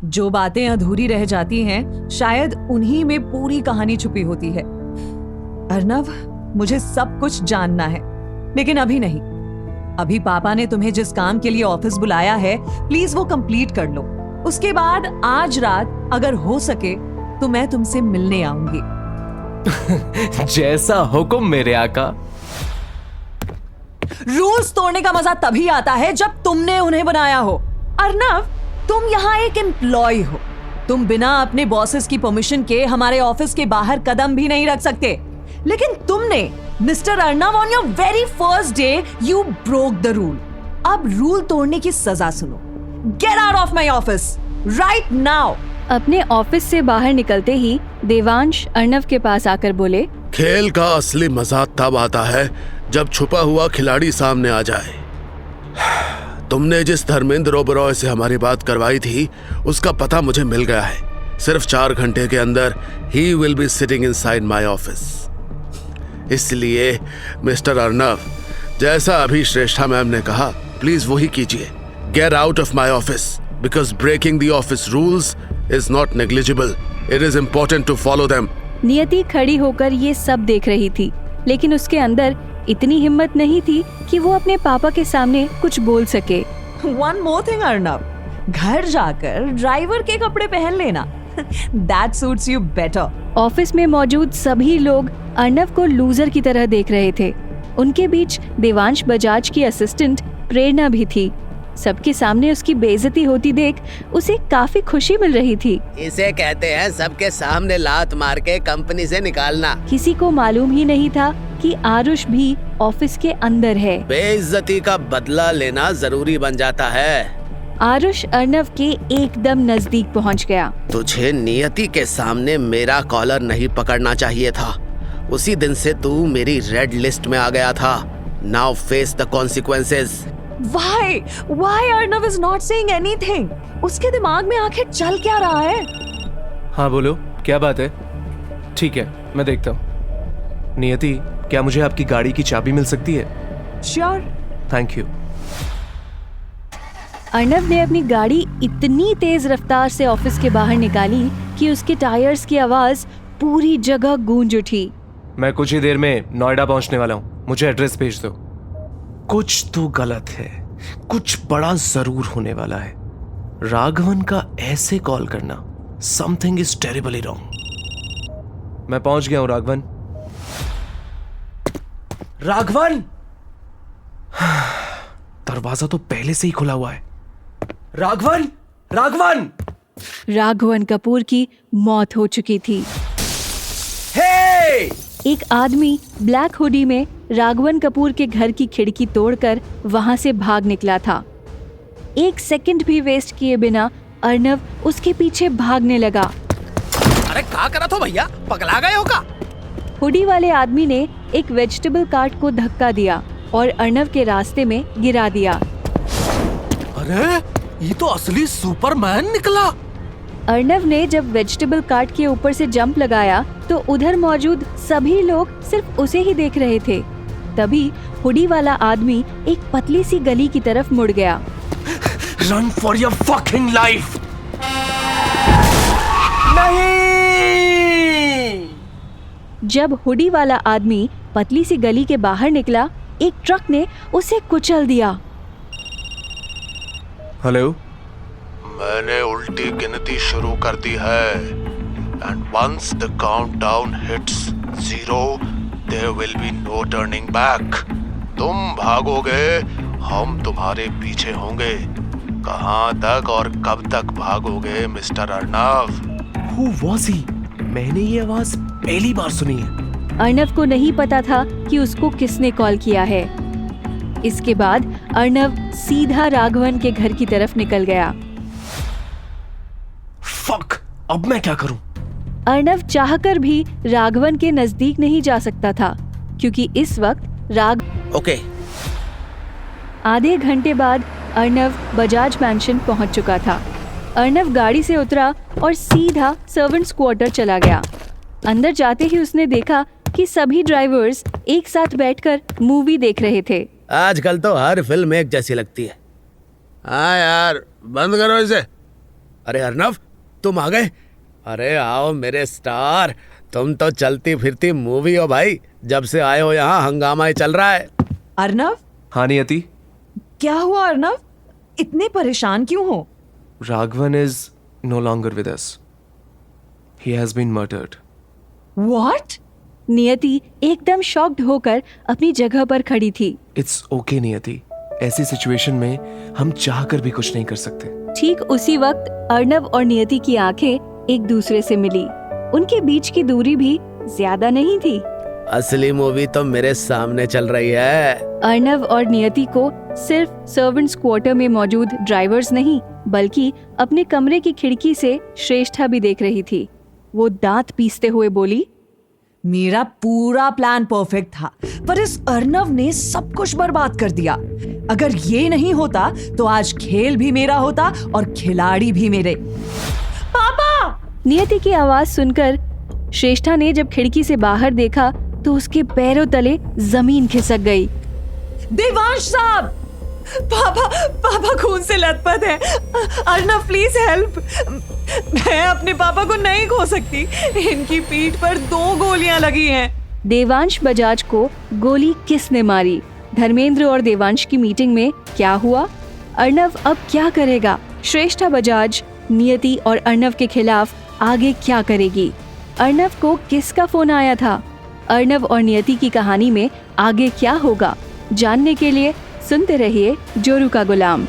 जो बातें अधूरी रह जाती हैं, शायद उन्हीं में पूरी कहानी छुपी होती है। अर्नव, मुझे सब कुछ जानना है, लेकिन अभी नहीं। अभी पापा ने तुम्हें जिस काम के लिए ऑफिस बुलाया है, प्लीज वो कंप्लीट कर लो। उसके बाद आज रात अगर हो सके तो मैं तुमसे मिलने आऊंगी। जैसा हुक्म मेरे आका। रूल्स तोड़ने का मजा तभी आता है जब तुमने उन्हें बनाया हो। अर्नव, तुम यहाँ एक एम्प्लॉय हो। तुम बिना अपने बॉसेस की परमिशन के हमारे ऑफिस के बाहर कदम भी नहीं रख सकते। लेकिन तुमने mister Arnav, on your very first day you broke the rule. अब रूल तोड़ने की सजा सुनो। Gate out of my office right now. अपने ऑफिस से बाहर निकलते ही देवांश अर्नव के पास आकर बोले, खेल का असली मजा तब आता है जब छुपा हुआ खिलाड़ी सामने आ जाए। तुमने जिस धर्मेंद्र ओबरॉय से हमारी बात करवाई थी, उसका पता मुझे मिल गया है। सिर्फ 4 घंटे के अंदर ही will be sitting inside my office. इसलिए मिस्टर अर्नव, जैसा अभी श्रेष्ठा मैम ने कहा, प्लीज वही कीजिए। Get out of my office because breaking the office rules is not negligible. It is important to follow them. Niyati खड़ी होकर ये सब देख रही थी, लेकिन उसके अंदर इतनी हिम्मत नहीं थी कि वो अपने पापा के सामने कुछ बोल सके। One more thing, अर्नव, घर जाकर ड्राइवर के कपड़े पहन लेना। That suits you better. Office में मौजूद सभी लोग अर्नव को लूजर की तरह देख रहे थे। उनके बीच देवांश बजाज की असिस्टेंट प्रेरणा भी थी। सबके सामने उसकी बेइज्जती होती देख उसे काफी खुशी मिल रही थी। इसे कहते हैं सबके सामने लात मार के कंपनी से निकालना। किसी को मालूम ही नहीं था कि आरुष भी ऑफिस के अंदर है। बेइज्जती का बदला लेना जरूरी बन जाता है। आरुष अर्नव के एकदम नजदीक पहुंच गया। तुझे नियति के सामने मेरा कॉलर नहीं पकड़ना चाहिए था। उसी दिन से तू मेरी रेड लिस्ट में आ गया था। Now face the consequences. Why Arnav is not saying anything? उसके दिमाग में आखिर चल क्या रहा है? हाँ बोलो, क्या बात है? ठीक है, मैं देखता हूँ। नियति, क्या मुझे आपकी गाड़ी की चाबी मिल सकती है? Sure. Thank you. अर्नव ने अपनी गाड़ी इतनी तेज रफ्तार से ऑफिस के बाहर निकाली कि उसके टायर्स की आवाज पूरी जगह गूंज उठी। मैं कुछ ही देर में नोएडा पहुंचने वाला हूँ, मुझे एड्रेस भेज दो। कुछ तो गलत है, कुछ बड़ा जरूर होने वाला है। राघवन का ऐसे कॉल करना, समथिंग इज टेरिबली रॉन्ग। मैं पहुंच गया हूं राघवन। राघवन! दरवाजा तो पहले से ही खुला हुआ है। राघवन! राघवन! राघवन कपूर की मौत हो चुकी थी। हे! एक आदमी ब्लैक हुडी में राघवन कपूर के घर की खिड़की तोड़कर वहां से भाग निकला था। 1 सेकंड भी वेस्ट किए बिना अर्नव उसके पीछे भागने लगा। अरे क्या करा तो भैया, पगला गए हो का? हुडी वाले आदमी ने एक वेजिटेबल कार्ट को धक्का दिया और अर्नव के रास्ते में गिरा दिया। अरे ये तो असली सुपरमैन निकला। अर्नव ने जब वेजिटेबल कार्ट के ऊपर से जंप लगाया तो उधर मौजूद सभी लोग सिर्फ उसे ही देख रहे थे। तभी हुडी वाला आदमी एक पतली सी गली की तरफ मुड़ गया। Run for your fucking life! नहीं! जब हुडी वाला आदमी पतली सी गली के बाहर निकला, एक ट्रक ने उसे कुचल दिया। हेलो, मैंने उल्टी गिनती शुरू कर दी है। And once the countdown hits 0, there will be no turning back. तुम भागोगे, हम तुम्हारे पीछे होंगे। कहां तक और कब तक भागोगे mister Arnav? Who was he? मैंने ये आवाज पहली बार सुनी है। अर्नव को नहीं पता था कि उसको किसने कॉल किया है। इसके बाद अर्नव सीधा राघवन के घर की तरफ निकल गया। फक, अब मैं क्या करूं? अर्नव चाहकर भी राघवन के नजदीक नहीं जा सकता था, क्योंकि इस वक्त ओके। आधे घंटे बाद अर्नव बजाज मैंशन पहुंच चुका था। अर्नव गाड़ी से उतरा और सीधा सर्वेंट्स क्वार्टर चला गया। अंदर जाते ही उसने देखा कि सभी ड्राइवर्स एक साथ बैठकर मूवी देख रहे थे। आजकल तो हर फिल्म एक जैसी लगती है। हाँ यार, बंद करो इसे। अरे अर्नव, तुम आ गए। अरे आओ मेरे स्टार, तुम तो चलती फिरती मूवी हो भाई। जब से आए हो यहाँ हंगामा ही चल रहा है। अर्नव, हाँ नियति, क्या हुआ अर्नव? इतने परेशान क्यों हो? Raghavan is no longer with us. He has been murdered. What? Niyati एकदम शॉक्ड होकर अपनी जगह पर खड़ी थी। इट्स ओके नियति, ऐसी सिचुएशन में हम चाह कर भी कुछ नहीं कर सकते। ठीक उसी वक्त अर्नव और नियति की आंखें एक दूसरे से मिली। उनके बीच की दूरी भी ज्यादा नहीं थी। असली मूवी तो मेरे सामने चल रही है। अर्नव और नियति को सिर्फ सर्वेंट्स क्वार्टर में मौजूद ड्राइवर्स नहीं, बल्कि अपने कमरे की खिड़की से श्रेष्ठा भी देख रही थी। वो दांत पीसते हुए बोली, मेरा पूरा प्लान परफेक्ट था, पर इस अर्नव ने सब कुछ बर्बाद कर दिया। अगर ये नहीं होता तो आज खेल भी मेरा होता और खिलाड़ी भी मेरे। पापा! नियति की आवाज सुनकर श्रेष्ठा ने जब खिड़की से बाहर देखा तो उसके पैरों तले जमीन खिसक गई। देवांश साहब! पापा, पापा खून से लथपथ है। Arnav please help. मैं अपने पापा को नहीं खो सकती। इनकी पीठ पर 2 गोलियां लगी हैं। देवांश बजाज को गोली किसने मारी? धर्मेंद्र और देवांश की मीटिंग में क्या हुआ? अर्नव अब क्या करेगा? श्रेष्ठा बजाज नियति और अर्नव के खिलाफ आगे क्या करेगी? अर्नव को किसका फोन आया था? अर्नव और नियति की कहानी में आगे क्या होगा? जानने के लिए सुनते रहिए जोरू का गुलाम।